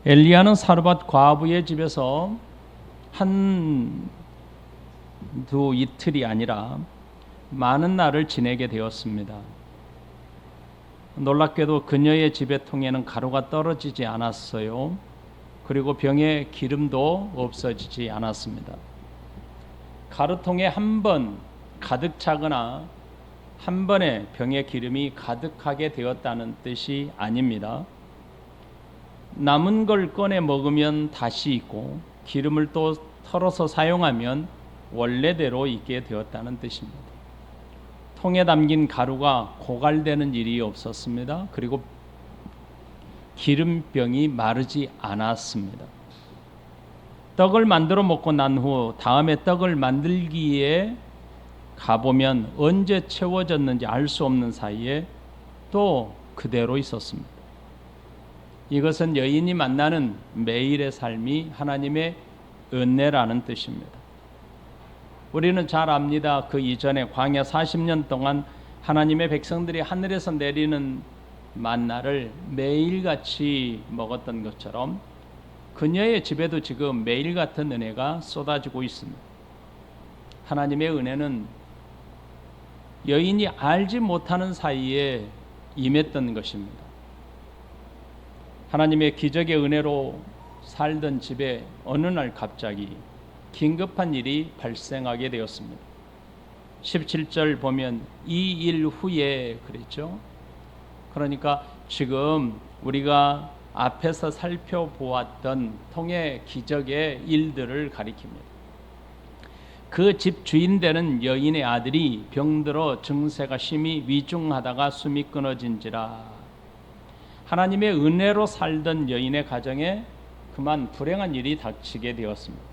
엘리야는 사르밧 과부의 집에서 한두 이틀이 아니라 많은 날을 지내게 되었습니다. 놀랍게도 그녀의 지배통에는 가루가 떨어지지 않았어요. 그리고 병에 기름도 없어지지 않았습니다. 가루통에 한 번 가득 차거나 한 번에 병에 기름이 가득하게 되었다는 뜻이 아닙니다. 남은 걸 꺼내 먹으면 다시 있고 기름을 또 털어서 사용하면 원래대로 있게 되었다는 뜻입니다. 통에 담긴 가루가 고갈되는 일이 없었습니다. 그리고 기름병이 마르지 않았습니다. 떡을 만들어 먹고 난 후 다음에 떡을 만들기에 가보면 언제 채워졌는지 알 수 없는 사이에 또 그대로 있었습니다. 이것은 여인이 만나는 매일의 삶이 하나님의 은혜라는 뜻입니다. 우리는 잘 압니다. 그 이전에 광야 40년 동안 하나님의 백성들이 하늘에서 내리는 만나를 매일같이 먹었던 것처럼 그녀의 집에도 지금 매일 같은 은혜가 쏟아지고 있습니다. 하나님의 은혜는 여인이 알지 못하는 사이에 임했던 것입니다. 하나님의 기적의 은혜로 살던 집에 어느 날 갑자기 긴급한 일이 발생하게 되었습니다. 17절 보면 이 일 후에 그랬죠. 그러니까 지금 우리가 앞에서 살펴보았던 통의 기적의 일들을 가리킵니다. 그 집 주인 되는 여인의 아들이 병들어 증세가 심히 위중하다가 숨이 끊어진지라. 하나님의 은혜로 살던 여인의 가정에 그만 불행한 일이 닥치게 되었습니다.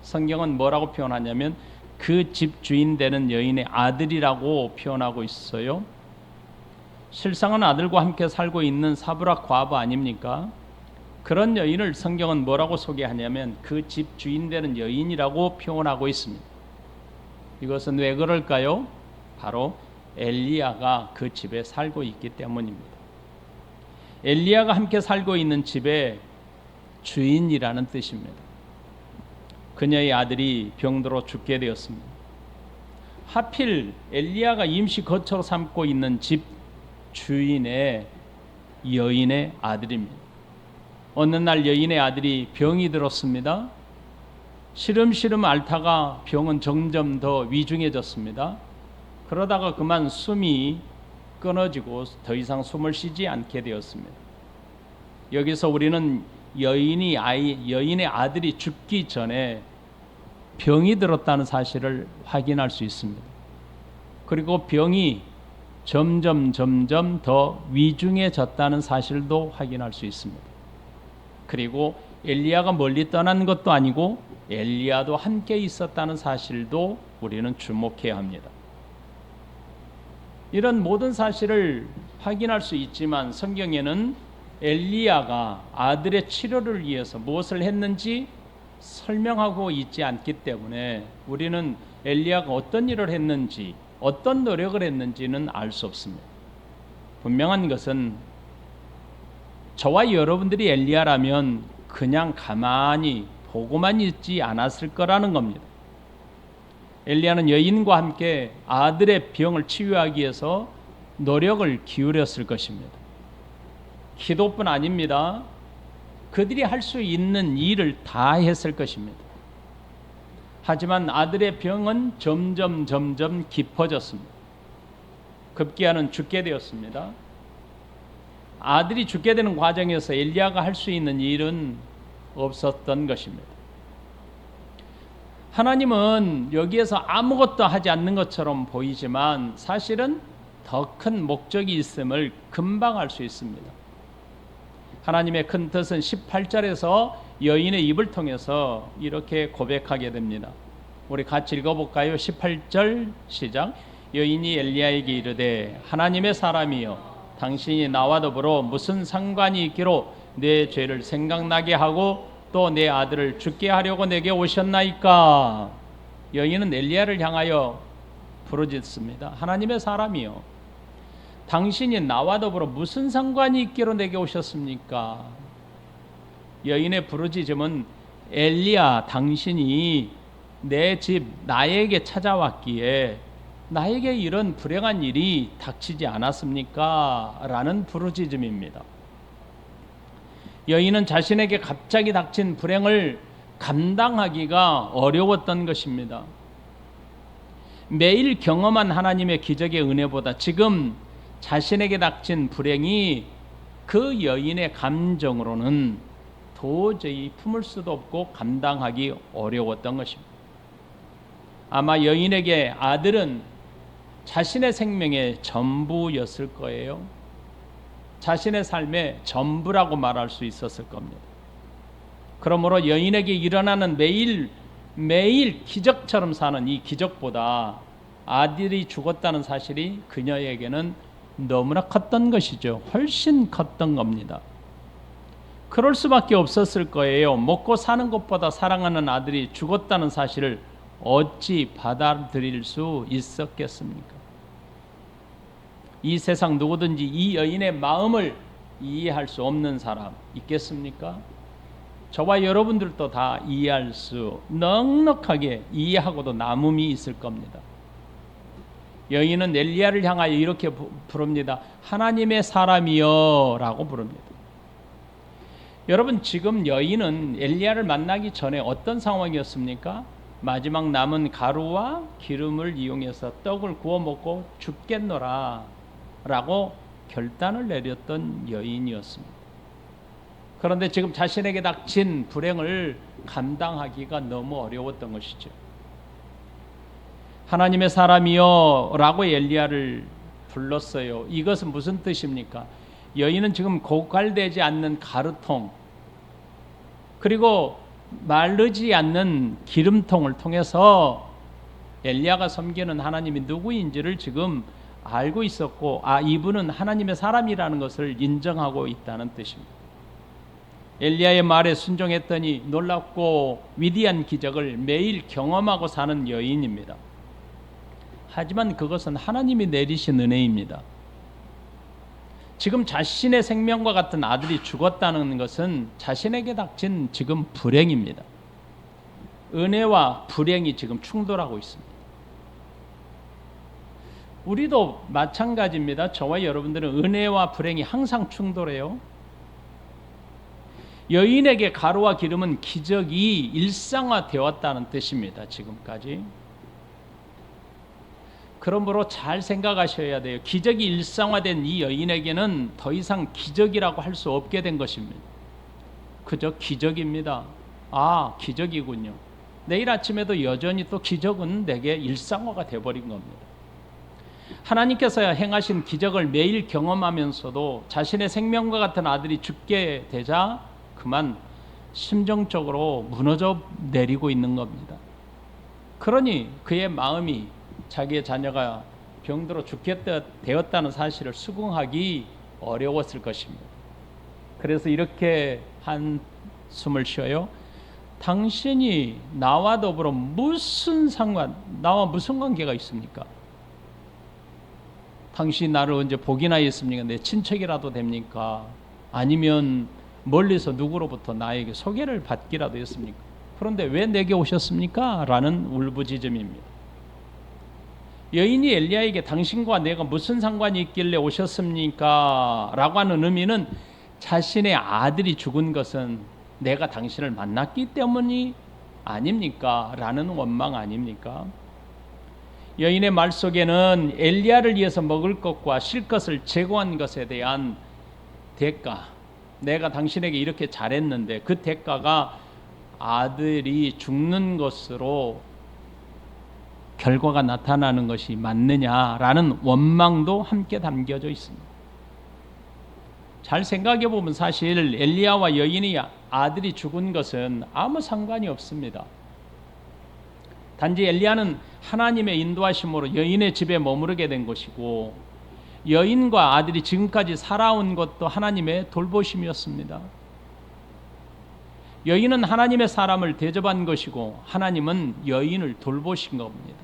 성경은 뭐라고 표현하냐면 그 집 주인 되는 여인의 아들이라고 표현하고 있어요. 실상은 아들과 함께 살고 있는 사브락 과부 아닙니까? 그런 여인을 성경은 뭐라고 소개하냐면 그 집 주인 되는 여인이라고 표현하고 있습니다. 이것은 왜 그럴까요? 바로 엘리야가 그 집에 살고 있기 때문입니다. 엘리야가 함께 살고 있는 집의 주인이라는 뜻입니다. 그녀의 아들이 병들어 죽게 되었습니다. 하필 엘리야가 임시 거처로 삼고 있는 집 주인의 여인의 아들입니다. 어느 날 여인의 아들이 병이 들었습니다. 시름시름 앓다가 병은 점점 더 위중해졌습니다. 그러다가 그만 숨이 끊어지고 더 이상 숨을 쉬지 않게 되었습니다. 여기서 우리는 여인의 아들이 죽기 전에 병이 들었다는 사실을 확인할 수 있습니다. 그리고 병이 점점 더 위중해졌다는 사실도 확인할 수 있습니다. 그리고 엘리야가 멀리 떠난 것도 아니고 엘리야도 함께 있었다는 사실도 우리는 주목해야 합니다. 이런 모든 사실을 확인할 수 있지만 성경에는 엘리야가 아들의 치료를 위해서 무엇을 했는지 설명하고 있지 않기 때문에 우리는 엘리야가 어떤 일을 했는지 어떤 노력을 했는지는 알 수 없습니다. 분명한 것은 저와 여러분들이 엘리야라면 그냥 가만히 보고만 있지 않았을 거라는 겁니다. 엘리야는 여인과 함께 아들의 병을 치유하기 위해서 노력을 기울였을 것입니다. 기도뿐 아닙니다. 그들이 할 수 있는 일을 다 했을 것입니다. 하지만 아들의 병은 점점 깊어졌습니다. 급기야는 죽게 되었습니다. 아들이 죽게 되는 과정에서 엘리야가 할 수 있는 일은 없었던 것입니다. 하나님은 여기에서 아무것도 하지 않는 것처럼 보이지만 사실은 더 큰 목적이 있음을 금방 알 수 있습니다. 하나님의 큰 뜻은 18절에서 여인의 입을 통해서 이렇게 고백하게 됩니다. 우리 같이 읽어볼까요? 18절 시작. 여인이 엘리야에게 이르되 하나님의 사람이여 당신이 나와 더불어 무슨 상관이 있기로 내 죄를 생각나게 하고 또 내 아들을 죽게 하려고 내게 오셨나이까. 여인은 엘리야를 향하여 부르짖습니다. 하나님의 사람이여 당신이 나와 더불어 무슨 상관이 있기로 내게 오셨습니까? 여인의 부르짖음은 엘리야, 당신이 내 집 나에게 찾아왔기에 나에게 이런 불행한 일이 닥치지 않았습니까? 라는 부르짖음입니다. 여인은 자신에게 갑자기 닥친 불행을 감당하기가 어려웠던 것입니다. 매일 경험한 하나님의 기적의 은혜보다 지금 자신에게 닥친 불행이 그 여인의 감정으로는 도저히 품을 수도 없고 감당하기 어려웠던 것입니다. 아마 여인에게 아들은 자신의 생명의 전부였을 거예요. 자신의 삶의 전부라고 말할 수 있었을 겁니다. 그러므로 여인에게 일어나는 매일 기적처럼 사는 이 기적보다 아들이 죽었다는 사실이 그녀에게는 너무나 컸던 것이죠. 훨씬 컸던 겁니다. 그럴 수밖에 없었을 거예요. 먹고 사는 것보다 사랑하는 아들이 죽었다는 사실을 어찌 받아들일 수 있었겠습니까? 이 세상 누구든지 이 여인의 마음을 이해할 수 없는 사람 있겠습니까? 저와 여러분들도 다 이해할 수 넉넉하게 이해하고도 남음이 있을 겁니다. 여인은 엘리야를 향하여 이렇게 부릅니다. 하나님의 사람이여 라고 부릅니다. 여러분, 지금 여인은 엘리야를 만나기 전에 어떤 상황이었습니까? 마지막 남은 가루와 기름을 이용해서 떡을 구워 먹고 죽겠노라 라고 결단을 내렸던 여인이었습니다. 그런데 지금 자신에게 닥친 불행을 감당하기가 너무 어려웠던 것이죠. 하나님의 사람이여 라고 엘리야를 불렀어요. 이것은 무슨 뜻입니까? 여인은 지금 고갈되지 않는 가루통 그리고 마르지 않는 기름통을 통해서 엘리야가 섬기는 하나님이 누구인지를 지금 알고 있었고, 이분은 하나님의 사람이라는 것을 인정하고 있다는 뜻입니다. 엘리야의 말에 순종했더니 놀랍고 위대한 기적을 매일 경험하고 사는 여인입니다. 하지만 그것은 하나님이 내리신 은혜입니다. 지금 자신의 생명과 같은 아들이 죽었다는 것은 자신에게 닥친 지금 불행입니다. 은혜와 불행이 지금 충돌하고 있습니다. 우리도 마찬가지입니다. 저와 여러분들은 은혜와 불행이 항상 충돌해요. 여인에게 가루와 기름은 기적이 일상화되었다는 뜻입니다. 지금까지. 그러므로 잘 생각하셔야 돼요. 기적이 일상화된 이 여인에게는 더 이상 기적이라고 할 수 없게 된 것입니다. 그저 기적입니다. 기적이군요. 내일 아침에도 여전히 또 기적은 내게 일상화가 되어버린 겁니다. 하나님께서 행하신 기적을 매일 경험하면서도 자신의 생명과 같은 아들이 죽게 되자 그만 심정적으로 무너져 내리고 있는 겁니다. 그러니 그의 마음이 자기의 자녀가 병들어 죽게 되었다는 사실을 수긍하기 어려웠을 것입니다. 그래서 이렇게 한숨을 쉬어요. 당신이 나와 더불어 나와 무슨 관계가 있습니까? 당신이 나를 언제 복이나 했습니까? 내 친척이라도 됩니까? 아니면 멀리서 누구로부터 나에게 소개를 받기라도 했습니까? 그런데 왜 내게 오셨습니까? 라는 울부짖음입니다. 여인이 엘리야에게 당신과 내가 무슨 상관이 있길래 오셨습니까? 라고 하는 의미는 자신의 아들이 죽은 것은 내가 당신을 만났기 때문이 아닙니까? 라는 원망 아닙니까? 여인의 말 속에는 엘리야를 위해서 먹을 것과 쉴 것을 제공한 것에 대한 대가, 내가 당신에게 이렇게 잘했는데 그 대가가 아들이 죽는 것으로 결과가 나타나는 것이 맞느냐라는 원망도 함께 담겨져 있습니다. 잘 생각해 보면 사실 엘리야와 여인이 아들이 죽은 것은 아무 상관이 없습니다. 단지 엘리야는 하나님의 인도하심으로 여인의 집에 머무르게 된 것이고 여인과 아들이 지금까지 살아온 것도 하나님의 돌보심이었습니다. 여인은 하나님의 사람을 대접한 것이고 하나님은 여인을 돌보신 겁니다.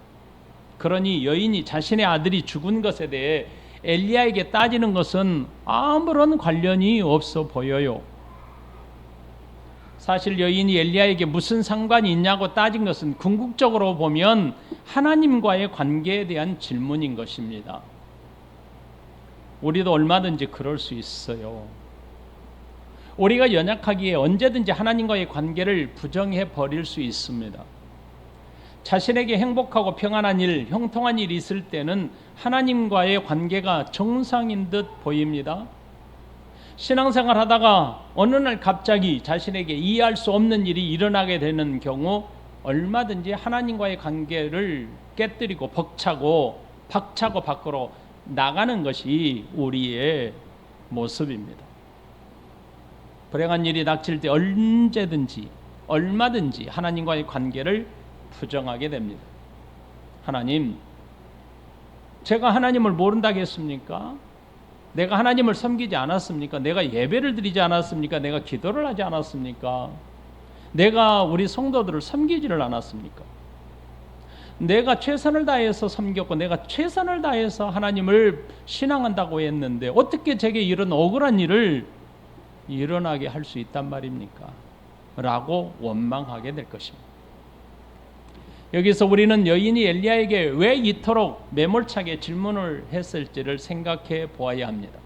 그러니 여인이 자신의 아들이 죽은 것에 대해 엘리야에게 따지는 것은 아무런 관련이 없어 보여요. 사실 여인이 엘리야에게 무슨 상관이 있냐고 따진 것은 궁극적으로 보면 하나님과의 관계에 대한 질문인 것입니다. 우리도 얼마든지 그럴 수 있어요. 우리가 연약하기에 언제든지 하나님과의 관계를 부정해 버릴 수 있습니다. 자신에게 행복하고 평안한 일, 형통한 일이 있을 때는 하나님과의 관계가 정상인 듯 보입니다. 신앙생활 하다가 어느 날 갑자기 자신에게 이해할 수 없는 일이 일어나게 되는 경우 얼마든지 하나님과의 관계를 깨뜨리고 박차고 밖으로 나가는 것이 우리의 모습입니다. 불행한 일이 닥칠 때 언제든지 얼마든지 하나님과의 관계를 부정하게 됩니다. 하나님, 제가 하나님을 모른다겠습니까? 내가 하나님을 섬기지 않았습니까? 내가 예배를 드리지 않았습니까? 내가 기도를 하지 않았습니까? 내가 우리 성도들을 섬기지를 않았습니까? 내가 최선을 다해서 섬겼고 내가 최선을 다해서 하나님을 신앙한다고 했는데 어떻게 제게 이런 억울한 일을 일어나게 할 수 있단 말입니까? 라고 원망하게 될 것입니다. 여기서 우리는 여인이 엘리야에게 왜 이토록 매몰차게 질문을 했을지를 생각해 보아야 합니다.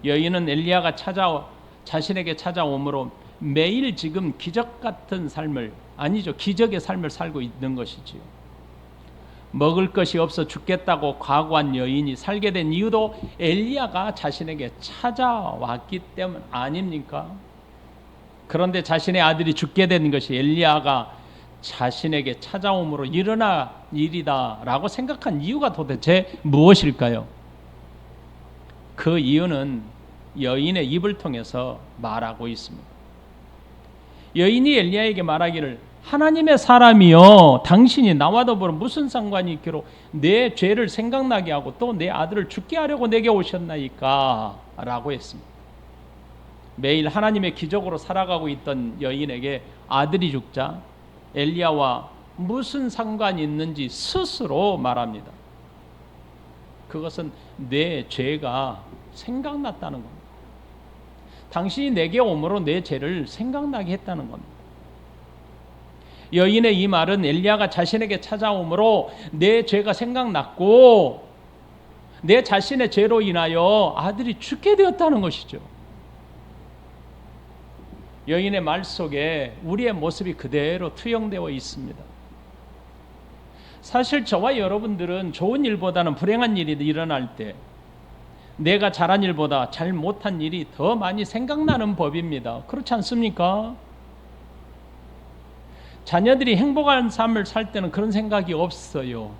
여인은 엘리야가 자신에게 찾아오므로 매일 지금 기적 같은 삶을, 아니죠, 기적의 삶을 살고 있는 것이지요. 먹을 것이 없어 죽겠다고 각오한 여인이 살게 된 이유도 엘리야가 자신에게 찾아왔기 때문 아닙니까? 그런데 자신의 아들이 죽게 된 것이 엘리야가 자신에게 찾아옴으로 일어날 일이다라고 생각한 이유가 도대체 무엇일까요? 그 이유는 여인의 입을 통해서 말하고 있습니다. 여인이 엘리야에게 말하기를 하나님의 사람이여 당신이 나와 더불어 무슨 상관이 있기로 내 죄를 생각나게 하고 또 내 아들을 죽게 하려고 내게 오셨나이까 라고 했습니다. 매일 하나님의 기적으로 살아가고 있던 여인에게 아들이 죽자 엘리야와 무슨 상관이 있는지 스스로 말합니다. 그것은 내 죄가 생각났다는 겁니다. 당신이 내게 오므로 내 죄를 생각나게 했다는 겁니다. 여인의 이 말은 엘리야가 자신에게 찾아오므로 내 죄가 생각났고 내 자신의 죄로 인하여 아들이 죽게 되었다는 것이죠. 여인의 말 속에 우리의 모습이 그대로 투영되어 있습니다. 사실 저와 여러분들은 좋은 일보다는 불행한 일이 일어날 때 내가 잘한 일보다 잘 못한 일이 더 많이 생각나는 법입니다. 그렇지 않습니까? 자녀들이 행복한 삶을 살 때는 그런 생각이 없어요.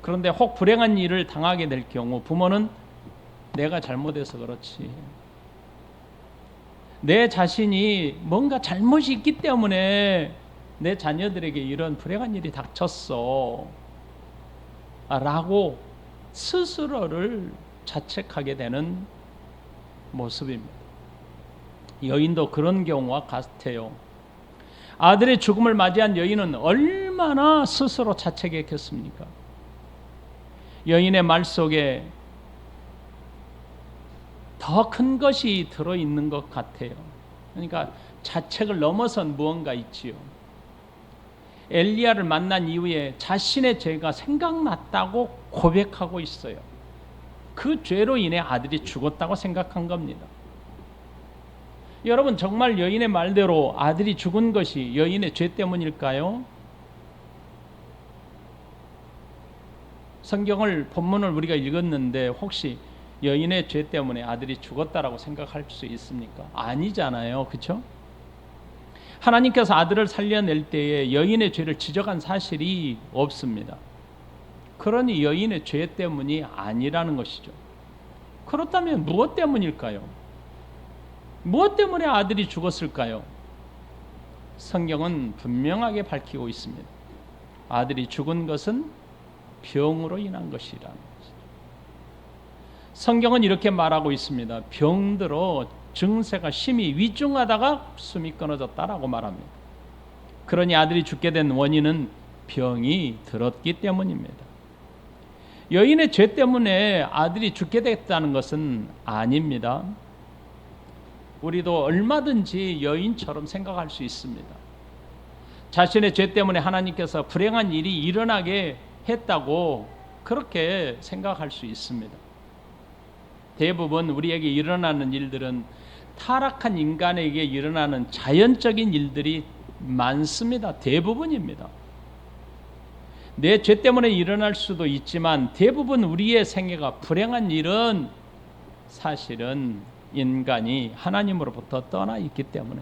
그런데 혹 불행한 일을 당하게 될 경우 부모는 내가 잘못해서 그렇지, 내 자신이 뭔가 잘못이 있기 때문에 내 자녀들에게 이런 불행한 일이 닥쳤어 라고 스스로를 자책하게 되는 모습입니다. 여인도 그런 경우와 같아요. 아들의 죽음을 맞이한 여인은 얼마나 스스로 자책했겠습니까? 여인의 말 속에 더 큰 것이 들어있는 것 같아요. 그러니까 자책을 넘어선 무언가 있지요. 엘리야를 만난 이후에 자신의 죄가 생각났다고 고백하고 있어요. 그 죄로 인해 아들이 죽었다고 생각한 겁니다. 여러분, 정말 여인의 말대로 아들이 죽은 것이 여인의 죄 때문일까요? 성경을 본문을 우리가 읽었는데 혹시 여인의 죄 때문에 아들이 죽었다라고 생각할 수 있습니까? 아니잖아요. 그렇죠? 하나님께서 아들을 살려낼 때에 여인의 죄를 지적한 사실이 없습니다. 그러니 여인의 죄 때문이 아니라는 것이죠. 그렇다면 무엇 때문일까요? 무엇 때문에 아들이 죽었을까요? 성경은 분명하게 밝히고 있습니다. 아들이 죽은 것은 병으로 인한 것이라는 것이죠. 성경은 이렇게 말하고 있습니다. 병들어 증세가 심히 위중하다가 숨이 끊어졌다라고 말합니다. 그러니 아들이 죽게 된 원인은 병이 들었기 때문입니다. 여인의 죄 때문에 아들이 죽게 됐다는 것은 아닙니다. 우리도 얼마든지 여인처럼 생각할 수 있습니다. 자신의 죄 때문에 하나님께서 불행한 일이 일어나게 했다고 그렇게 생각할 수 있습니다. 대부분 우리에게 일어나는 일들은 타락한 인간에게 일어나는 자연적인 일들이 많습니다. 대부분입니다. 내 죄 때문에 일어날 수도 있지만 대부분 우리의 생애가 불행한 일은 사실은 인간이 하나님으로부터 떠나 있기 때문에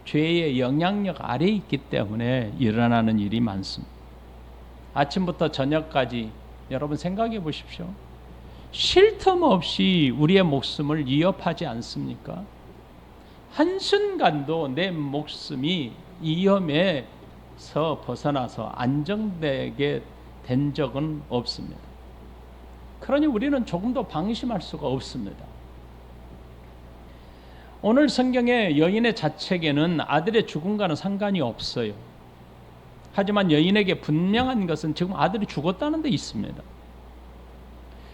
죄의 영향력 아래에 있기 때문에 일어나는 일이 많습니다. 아침부터 저녁까지 여러분 생각해 보십시오. 쉴 틈 없이 우리의 목숨을 위협하지 않습니까? 한순간도 내 목숨이 위험에서 벗어나서 안정되게 된 적은 없습니다. 그러니 우리는 조금도 방심할 수가 없습니다. 오늘 성경의 여인의 자책에는 아들의 죽음과는 상관이 없어요. 하지만 여인에게 분명한 것은 지금 아들이 죽었다는 데 있습니다.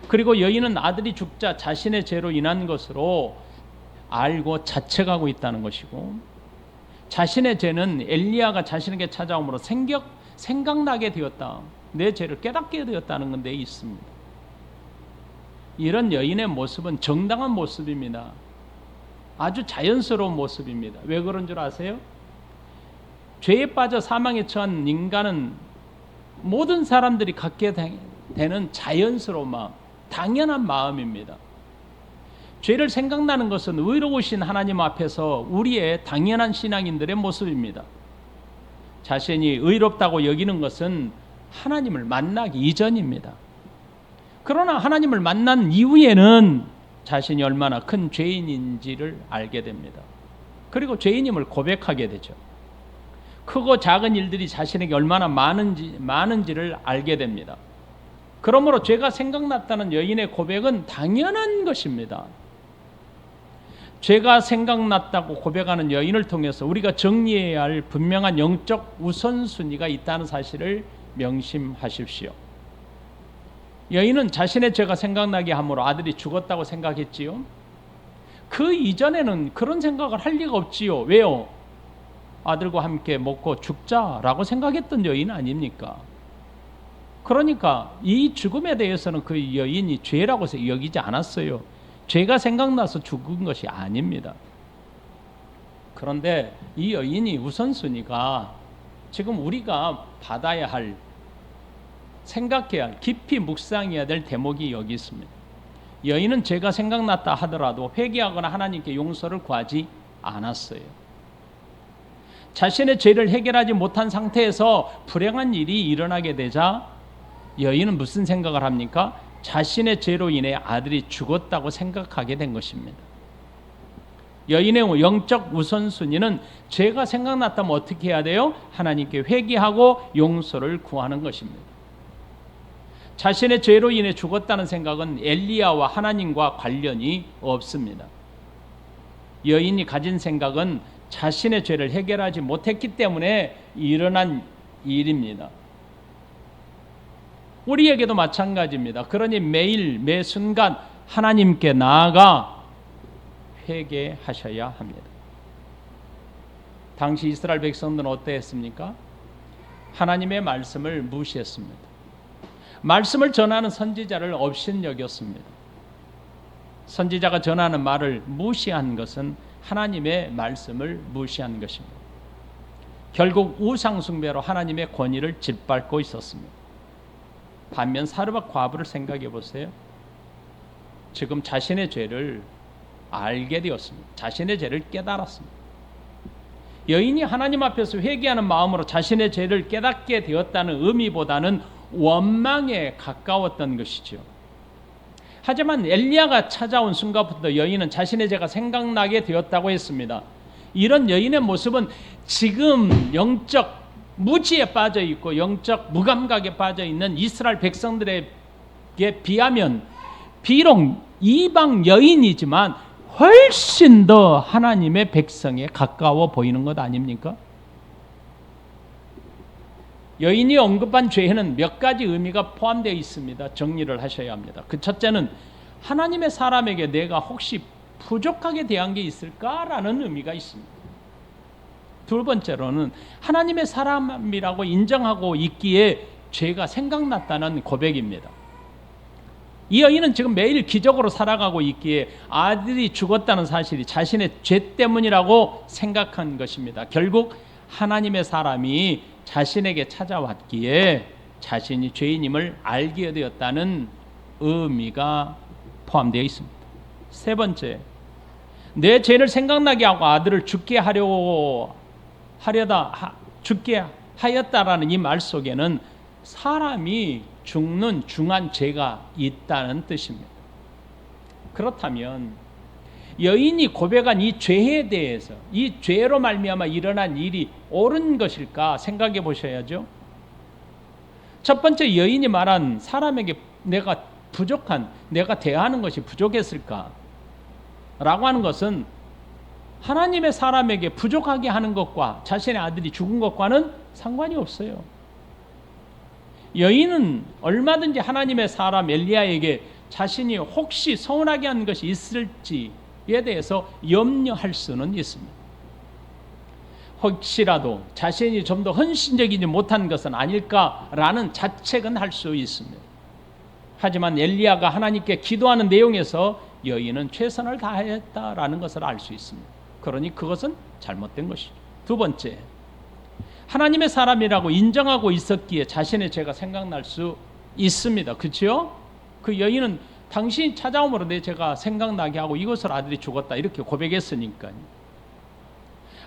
그리고 여인은 아들이 죽자 자신의 죄로 인한 것으로 알고 자책하고 있다는 것이고, 자신의 죄는 엘리야가 자신에게 찾아옴으로 생각나게 되었다, 내 죄를 깨닫게 되었다는 건 데 있습니다. 이런 여인의 모습은 정당한 모습입니다. 아주 자연스러운 모습입니다. 왜 그런 줄 아세요? 죄에 빠져 사망에 처한 인간은 모든 사람들이 갖게 되는 자연스러운 마음, 당연한 마음입니다. 죄를 생각나는 것은 의로우신 하나님 앞에서 우리의 당연한 신앙인들의 모습입니다. 자신이 의롭다고 여기는 것은 하나님을 만나기 이전입니다. 그러나 하나님을 만난 이후에는 자신이 얼마나 큰 죄인인지를 알게 됩니다. 그리고 죄인임을 고백하게 되죠. 크고 작은 일들이 자신에게 얼마나 많은지를 알게 됩니다. 그러므로 죄가 생각났다는 여인의 고백은 당연한 것입니다. 죄가 생각났다고 고백하는 여인을 통해서 우리가 정리해야 할 분명한 영적 우선순위가 있다는 사실을 명심하십시오. 여인은 자신의 죄가 생각나게 함으로 아들이 죽었다고 생각했지요. 그 이전에는 그런 생각을 할 리가 없지요. 왜요? 아들과 함께 먹고 죽자라고 생각했던 여인 아닙니까? 그러니까 이 죽음에 대해서는 그 여인이 죄라고 여기지 않았어요. 죄가 생각나서 죽은 것이 아닙니다. 그런데 이 여인이 우선순위가 지금 우리가 받아야 할, 생각해야 할, 깊이 묵상해야 될 대목이 여기 있습니다. 여인은 죄가 생각났다 하더라도 회개하거나 하나님께 용서를 구하지 않았어요. 자신의 죄를 해결하지 못한 상태에서 불행한 일이 일어나게 되자 여인은 무슨 생각을 합니까? 자신의 죄로 인해 아들이 죽었다고 생각하게 된 것입니다. 여인의 영적 우선순위는 죄가 생각났다면 어떻게 해야 돼요? 하나님께 회개하고 용서를 구하는 것입니다. 자신의 죄로 인해 죽었다는 생각은 엘리야와 하나님과 관련이 없습니다. 여인이 가진 생각은 자신의 죄를 해결하지 못했기 때문에 일어난 일입니다. 우리에게도 마찬가지입니다. 그러니 매일 매 순간 하나님께 나아가 회개하셔야 합니다. 당시 이스라엘 백성들은 어떠했습니까? 하나님의 말씀을 무시했습니다. 말씀을 전하는 선지자를 업신여겼습니다. 선지자가 전하는 말을 무시한 것은 하나님의 말씀을 무시한 것입니다. 결국 우상 숭배로 하나님의 권위를 짓밟고 있었습니다. 반면 사르밧 과부를 생각해 보세요. 지금 자신의 죄를 알게 되었습니다. 자신의 죄를 깨달았습니다. 여인이 하나님 앞에서 회개하는 마음으로 자신의 죄를 깨닫게 되었다는 의미보다는 원망에 가까웠던 것이죠. 하지만 엘리야가 찾아온 순간부터 여인은 자신의 죄가 생각나게 되었다고 했습니다. 이런 여인의 모습은 지금 영적 무지에 빠져 있고 영적 무감각에 빠져 있는 이스라엘 백성들에게 비하면 비록 이방 여인이지만 훨씬 더 하나님의 백성에 가까워 보이는 것 아닙니까? 여인이 언급한 죄에는 몇 가지 의미가 포함되어 있습니다. 정리를 하셔야 합니다. 그 첫째는 하나님의 사람에게 내가 혹시 부족하게 대한 게 있을까라는 의미가 있습니다. 두 번째로는 하나님의 사람이라고 인정하고 있기에 죄가 생각났다는 고백입니다. 이 여인은 지금 매일 기적으로 살아가고 있기에 아들이 죽었다는 사실이 자신의 죄 때문이라고 생각한 것입니다. 결국 하나님의 사람이 자신에게 찾아왔기에 자신이 죄인임을 알게 되었다는 의미가 포함되어 있습니다. 세 번째, 내 죄를 생각나게 하고 아들을 죽게 하였다라는 이 말 속에는 사람이 죽는 중한 죄가 있다는 뜻입니다. 그렇다면 여인이 고백한 이 죄에 대해서, 이 죄로 말미암아 일어난 일이 옳은 것일까 생각해 보셔야죠. 첫 번째, 여인이 말한 사람에게 내가 대하는 것이 부족했을까 라고 하는 것은 하나님의 사람에게 부족하게 하는 것과 자신의 아들이 죽은 것과는 상관이 없어요. 여인은 얼마든지 하나님의 사람 엘리야에게 자신이 혹시 서운하게 한 것이 있을지에 대해서 염려할 수는 있습니다. 혹시라도 자신이 좀 더 헌신적이지 못한 것은 아닐까라는 자책은 할 수 있습니다. 하지만 엘리야가 하나님께 기도하는 내용에서 여인은 최선을 다했다라는 것을 알 수 있습니다. 그러니 그것은 잘못된 것이죠. 두 번째, 하나님의 사람이라고 인정하고 있었기에 자신의 죄가 생각날 수 있습니다. 그렇죠? 그 여인은 당신이 찾아옴으로 내 죄가 생각나게 하고 이것을 아들이 죽었다 이렇게 고백했으니까요.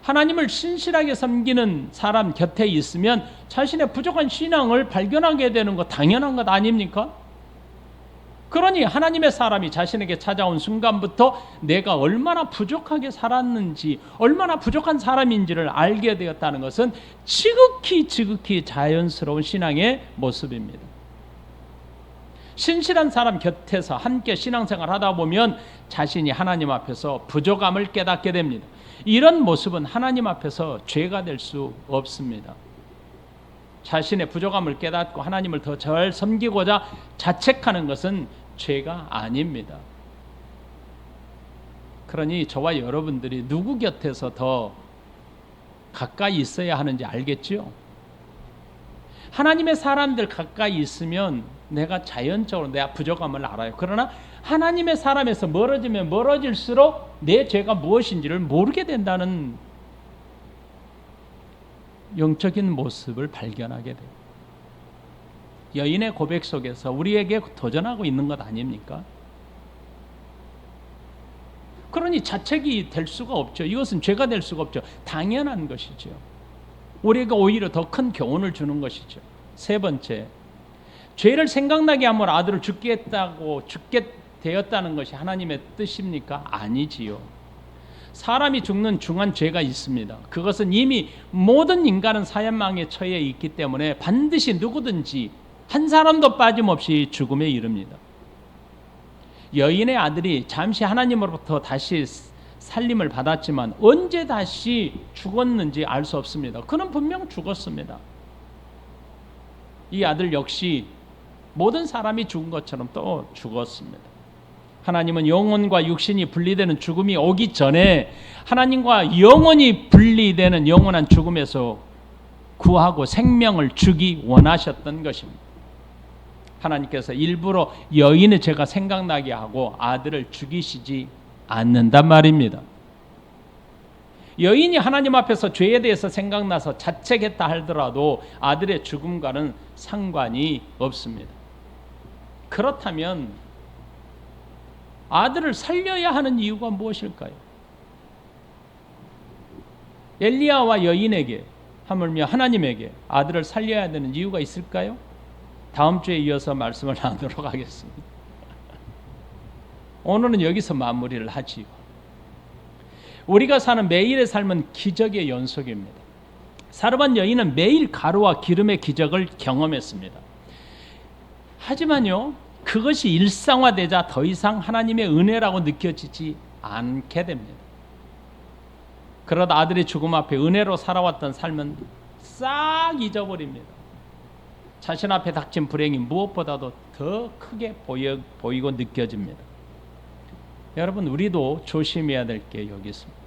하나님을 신실하게 섬기는 사람 곁에 있으면 자신의 부족한 신앙을 발견하게 되는 것 당연한 것 아닙니까? 그러니 하나님의 사람이 자신에게 찾아온 순간부터 내가 얼마나 부족하게 얼마나 부족한 사람인지를 알게 되었다는 것은 지극히 자연스러운 신앙의 모습입니다. 신실한 사람 곁에서 함께 신앙생활 하다 보면 자신이 하나님 앞에서 부족함을 깨닫게 됩니다. 이런 모습은 하나님 앞에서 죄가 될 수 없습니다. 자신의 부족함을 깨닫고 하나님을 더 잘 섬기고자 자책하는 것은 죄가 아닙니다. 그러니 저와 여러분들이 누구 곁에서 더 가까이 있어야 하는지 알겠죠? 하나님의 사람들 가까이 있으면 내가 자연적으로 내 부족함을 알아요. 그러나 하나님의 사람에서 멀어지면 멀어질수록 내 죄가 무엇인지를 모르게 된다는 영적인 모습을 발견하게 돼요. 여인의 고백 속에서 우리에게 도전하고 있는 것 아닙니까? 그러니 자책이 될 수가 없죠. 이것은 죄가 될 수가 없죠. 당연한 것이죠. 우리에게 오히려 더 큰 교훈을 주는 것이죠. 세 번째, 죄를 생각나게 함으로 아들을 죽게 되었다는 것이 하나님의 뜻입니까? 아니지요. 사람이 죽는 중한 죄가 있습니다. 그것은 이미 모든 인간은 사형망에 처해 있기 때문에 반드시 누구든지 한 사람도 빠짐없이 죽음에 이릅니다. 여인의 아들이 잠시 하나님으로부터 다시 살림을 받았지만 언제 다시 죽었는지 알 수 없습니다. 그는 분명 죽었습니다. 이 아들 역시 모든 사람이 죽은 것처럼 또 죽었습니다. 하나님은 영혼과 육신이 분리되는 죽음이 오기 전에 하나님과 영혼이 분리되는 영원한 죽음에서 구하고 생명을 주기 원하셨던 것입니다. 하나님께서 일부러 여인의 죄가 생각나게 하고 아들을 죽이시지 않는단 말입니다. 여인이 하나님 앞에서 죄에 대해서 생각나서 자책했다 하더라도 아들의 죽음과는 상관이 없습니다. 그렇다면 아들을 살려야 하는 이유가 무엇일까요? 엘리야와 여인에게 하물며 하나님에게 아들을 살려야 되는 이유가 있을까요? 다음 주에 이어서 말씀을 나누도록 하겠습니다. 오늘은 여기서 마무리를 하지요. 우리가 사는 매일의 삶은 기적의 연속입니다. 사르밧 여인은 매일 가루와 기름의 기적을 경험했습니다. 하지만요, 그것이 일상화되자 더 이상 하나님의 은혜라고 느껴지지 않게 됩니다. 그러다 아들의 죽음 앞에 은혜로 살아왔던 삶은 싹 잊어버립니다. 자신 앞에 닥친 불행이 무엇보다도 더 크게 보이고 느껴집니다. 여러분, 우리도 조심해야 될 게 여기 있습니다.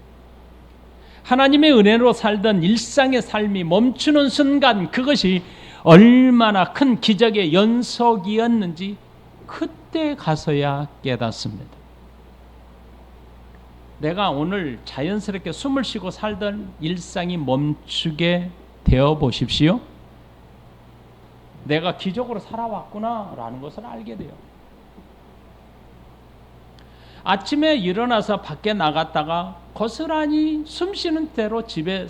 하나님의 은혜로 살던 일상의 삶이 멈추는 순간, 그것이 얼마나 큰 기적의 연속이었는지 그때 가서야 깨닫습니다. 내가 오늘 자연스럽게 숨을 쉬고 살던 일상이 멈추게 되어 보십시오. 내가 기적으로 살아왔구나 라는 것을 알게 돼요. 아침에 일어나서 밖에 나갔다가 고스란히 숨쉬는 대로 집에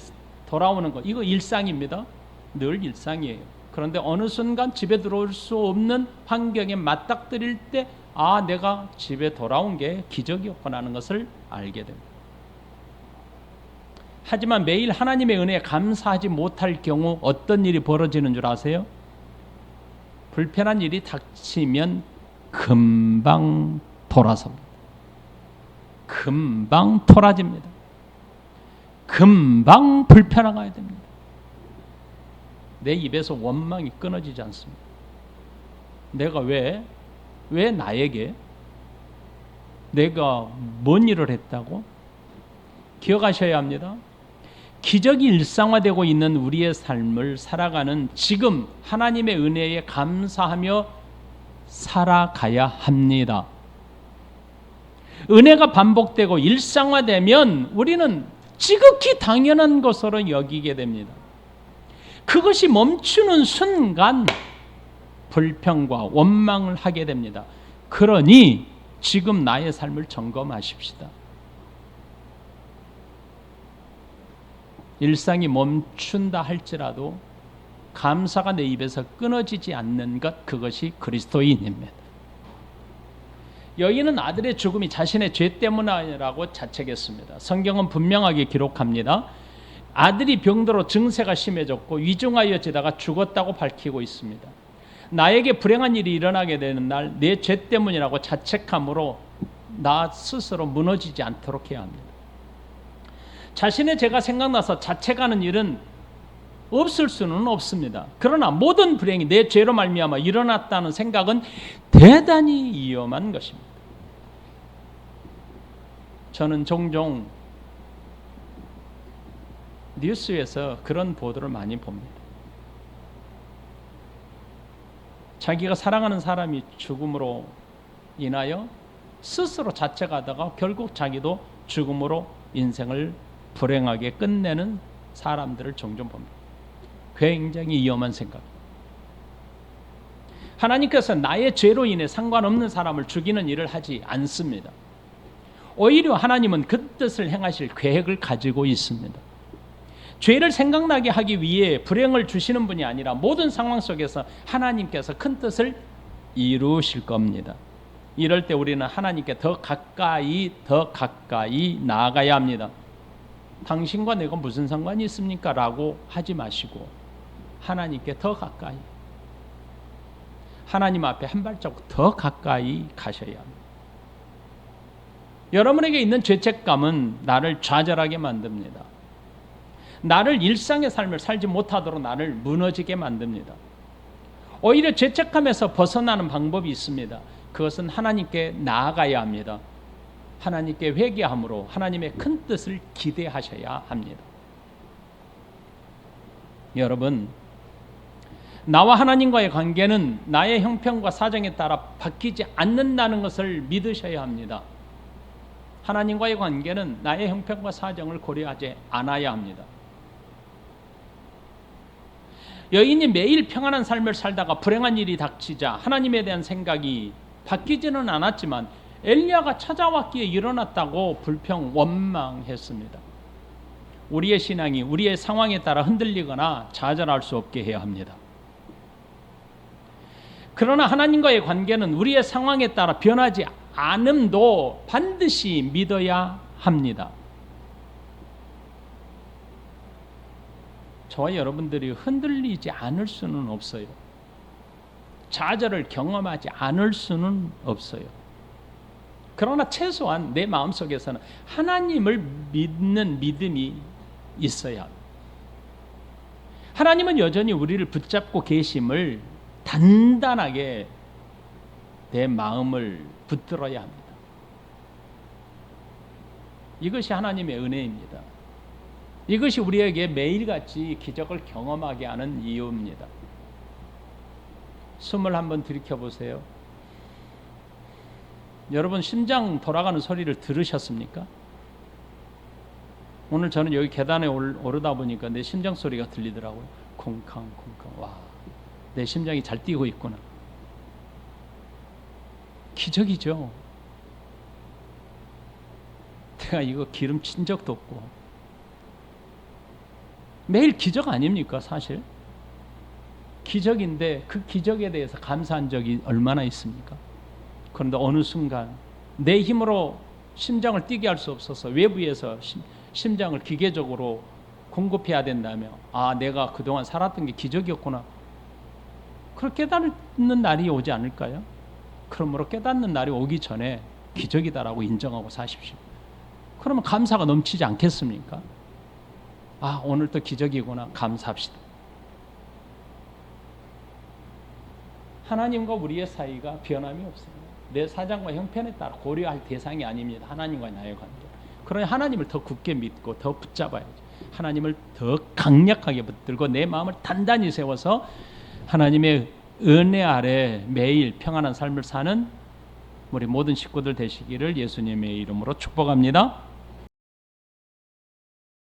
돌아오는 것, 이거 일상입니다. 늘 일상이에요. 그런데 어느 순간 집에 들어올 수 없는 환경에 맞닥뜨릴 때, 아, 내가 집에 돌아온 게 기적이었구나 하는 것을 알게 됩니다. 하지만 매일 하나님의 은혜에 감사하지 못할 경우 어떤 일이 벌어지는 줄 아세요? 불편한 일이 닥치면 금방 돌아섭니다. 금방 토라집니다. 금방 불편하게 됩니다. 내 입에서 원망이 끊어지지 않습니다. 내가 왜 나에게, 내가 뭔 일을 했다고? 기억하셔야 합니다. 기적이 일상화되고 있는 우리의 삶을 살아가는 지금 하나님의 은혜에 감사하며 살아가야 합니다. 은혜가 반복되고 일상화되면 우리는 지극히 당연한 것으로 여기게 됩니다. 그것이 멈추는 순간 불평과 원망을 하게 됩니다. 그러니 지금 나의 삶을 점검하십시다. 일상이 멈춘다 할지라도 감사가 내 입에서 끊어지지 않는 것, 그것이 그리스도인입니다. 여인은 아들의 죽음이 자신의 죄 때문이라고 자책했습니다. 성경은 분명하게 기록합니다. 아들이 병들어 증세가 심해졌고 위중하여지다가 죽었다고 밝히고 있습니다. 나에게 불행한 일이 일어나게 되는 날 내 죄 때문이라고 자책함으로 나 스스로 무너지지 않도록 해야 합니다. 자신의 죄가 생각나서 자책하는 일은 없을 수는 없습니다. 그러나 모든 불행이 내 죄로 말미암아 일어났다는 생각은 대단히 위험한 것입니다. 저는 종종 뉴스에서 그런 보도를 많이 봅니다. 자기가 사랑하는 사람이 죽음으로 인하여 스스로 자책하다가 결국 자기도 죽음으로 인생을 불행하게 끝내는 사람들을 종종 봅니다. 굉장히 위험한 생각. 하나님께서 나의 죄로 인해 상관없는 사람을 죽이는 일을 하지 않습니다. 오히려 하나님은 그 뜻을 행하실 계획을 가지고 있습니다. 죄를 생각나게 하기 위해 불행을 주시는 분이 아니라 모든 상황 속에서 하나님께서 큰 뜻을 이루실 겁니다. 이럴 때 우리는 하나님께 더 가까이 나아가야 합니다. 당신과 내가 무슨 상관이 있습니까? 라고 하지 마시고 하나님께 더 가까이, 하나님 앞에 한 발자국 더 가까이 가셔야 합니다. 여러분에게 있는 죄책감은 나를 좌절하게 만듭니다. 나를 일상의 삶을 살지 못하도록 나를 무너지게 만듭니다. 오히려 죄책감에서 벗어나는 방법이 있습니다. 그것은 하나님께 나아가야 합니다. 하나님께 회개함으로 하나님의 큰 뜻을 기대하셔야 합니다. 여러분, 나와 하나님과의 관계는 나의 형편과 사정에 따라 바뀌지 않는다는 것을 믿으셔야 합니다. 하나님과의 관계는 나의 형편과 사정을 고려하지 않아야 합니다. 여인이 매일 평안한 삶을 살다가 불행한 일이 닥치자 하나님에 대한 생각이 바뀌지는 않았지만 엘리야가 찾아왔기에 일어났다고 불평, 원망했습니다. 우리의 신앙이 우리의 상황에 따라 흔들리거나 좌절할 수 없게 해야 합니다. 그러나 하나님과의 관계는 우리의 상황에 따라 변하지 않음도 반드시 믿어야 합니다. 저와 여러분들이 흔들리지 않을 수는 없어요. 좌절을 경험하지 않을 수는 없어요. 그러나 최소한 내 마음속에서는 하나님을 믿는 믿음이 있어야 합니다. 하나님은 여전히 우리를 붙잡고 계심을 단단하게 내 마음을 붙들어야 합니다. 이것이 하나님의 은혜입니다. 이것이 우리에게 매일같이 기적을 경험하게 하는 이유입니다. 숨을 한번 들이켜보세요. 여러분 심장 돌아가는 소리를 들으셨습니까? 오늘 저는 여기 계단에 오르다 보니까 내 심장 소리가 들리더라고요. 쿵쾅 쿵쾅. 와, 내 심장이 잘 뛰고 있구나. 기적이죠. 내가 이거 기름 친 적도 없고. 매일 기적 아닙니까 사실? 기적인데 그 기적에 대해서 감사한 적이 얼마나 있습니까? 그런데 어느 순간 내 힘으로 심장을 뛰게 할 수 없어서 외부에서 심장을 기계적으로 공급해야 된다며, 아, 내가 그동안 살았던 게 기적이었구나. 그렇게 깨닫는 날이 오지 않을까요? 그러므로 깨닫는 날이 오기 전에 기적이다라고 인정하고 사십시오. 그러면 감사가 넘치지 않겠습니까? 아, 오늘 또 기적이구나. 감사합시다. 하나님과 우리의 사이가 변함이 없습니다. 내 사정과 형편에 따라 고려할 대상이 아닙니다. 하나님과 나의 관계. 그러니 하나님을 더 굳게 믿고 더 붙잡아야죠. 하나님을 더 강력하게 붙들고 내 마음을 단단히 세워서 하나님의 은혜 아래 매일 평안한 삶을 사는 우리 모든 식구들 되시기를 예수님의 이름으로 축복합니다.